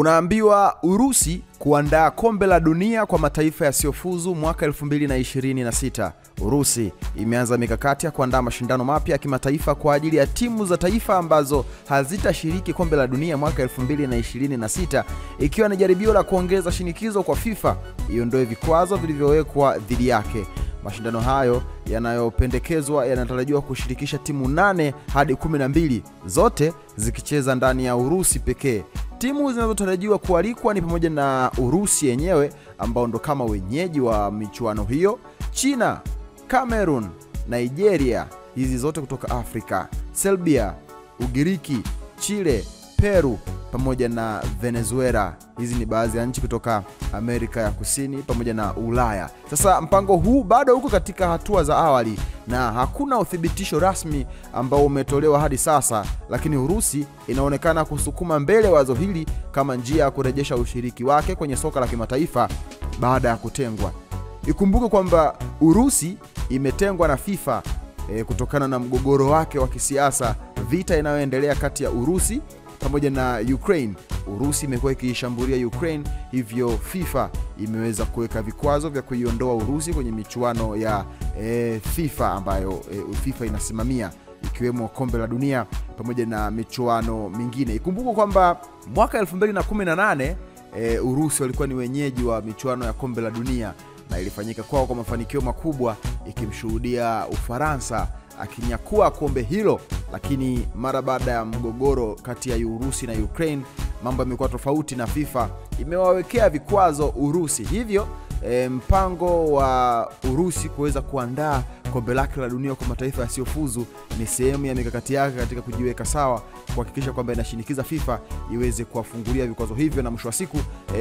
Unaambiwa Urusi kuandaa kombe la dunia kwa mataifa yasiyofuzu mwaka 2026. Urusi imeanza mikakati ya kuandaa mashindano mapya ya kimataifa kwa ajili ya timu za taifa ambazo hazitashiriki kombe la dunia mwaka 2026, ikiwa ni jaribio la kuongeza shinikizo kwa FIFA iondoe vikwazo vilivyowekwa dhidi yake. Mashindano hayo yanayopendekezwa yanatarajiwa kushirikisha timu 8 hadi 12, zote zikicheza ndani ya Urusi pekee. Timu zinazotarajiwa kualikwa ni pamoja na Urusi yenyewe ambao ndo kama wenyeji wa michuano hiyo, China, Cameroon, Nigeria, hizi zote kutoka Afrika, Serbia, Ugiriki, Chile, Peru pamoja na Venezuela. Hizi ni baadhi ya nchi kutoka Amerika ya Kusini pamoja na Ulaya. Sasa mpango huu bado uko katika hatua za awali na hakuna uthibitisho rasmi ambao umetolewa hadi sasa, lakini Urusi inaonekana kusukuma mbele wazo hili kama njia ya kurejesha ushiriki wake kwenye soka la kimataifa baada ya kutengwa. Ikumbuke kwamba Urusi imetengwa na FIFA kutokana na mgogoro wake wa kisiasa, vita inayoendelea kati ya Urusi pamoja na Ukraine. Urusi imekuwa ikishambulia Ukraine, hivyo FIFA imeweza kuweka vikwazo vya kuiondoa Urusi kwenye michuano ya FIFA ambayo FIFA inasimamia, ikiwemo kombe la dunia pamoja na michuano mingine. Ikumbuke kwamba mwaka 2018 Urusi walikuwa ni wenyeji wa michuano ya kombe la dunia na ilifanyika kwao kwa mafanikio makubwa, ikimshuhudia Ufaransa akinyakua kombe hilo. Lakini mara baada ya mgogoro kati ya Urusi na Ukraine, mambo yamekuwa tofauti na FIFA imewawekea vikwazo Urusi. Hivyo mpango wa Urusi kuweza kuandaa kombe lake la dunia kwa mataifa yasiyofuzu ni sehemu ya mikakati yake katika kujiweka sawa, kuhakikisha kwamba inashinikiza FIFA iweze kuwafungulia vikwazo hivyo na mwisho wa siku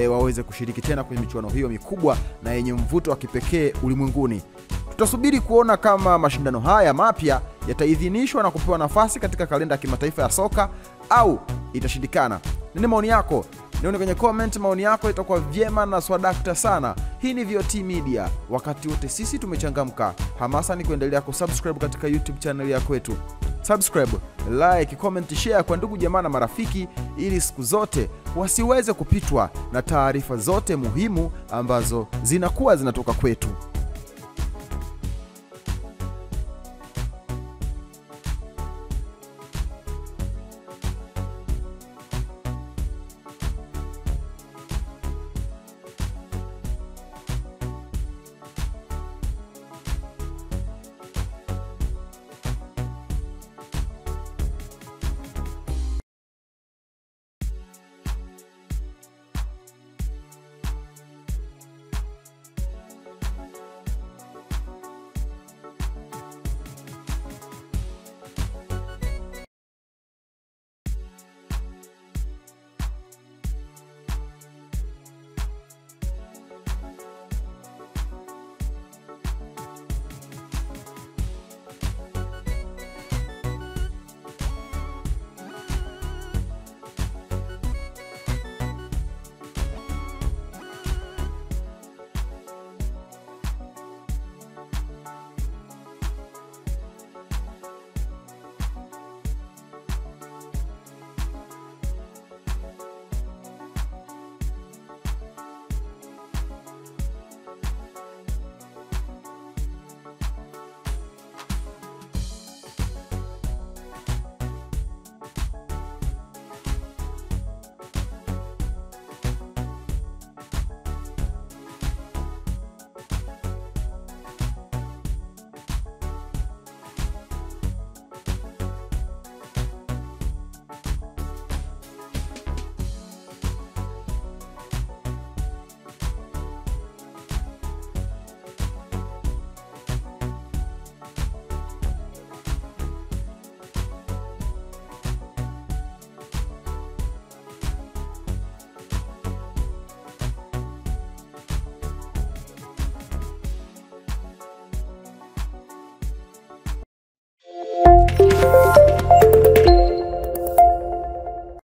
waweze kushiriki tena kwenye michuano hiyo mikubwa na yenye mvuto wa kipekee ulimwenguni. Tutasubiri kuona kama mashindano haya mapya yataidhinishwa na kupewa nafasi katika kalenda ya kimataifa ya soka au itashindikana. Nini maoni yako? Nione kwenye comment maoni yako, itakuwa vyema na swadakta sana. Hii ni VOT Media. Wakati wote sisi tumechangamka. Hamasa ni kuendelea kusubscribe katika YouTube channel ya kwetu. Subscribe, like, comment, share kwa ndugu jamaa na marafiki ili siku zote wasiweze kupitwa na taarifa zote muhimu ambazo zinakuwa zinatoka kwetu.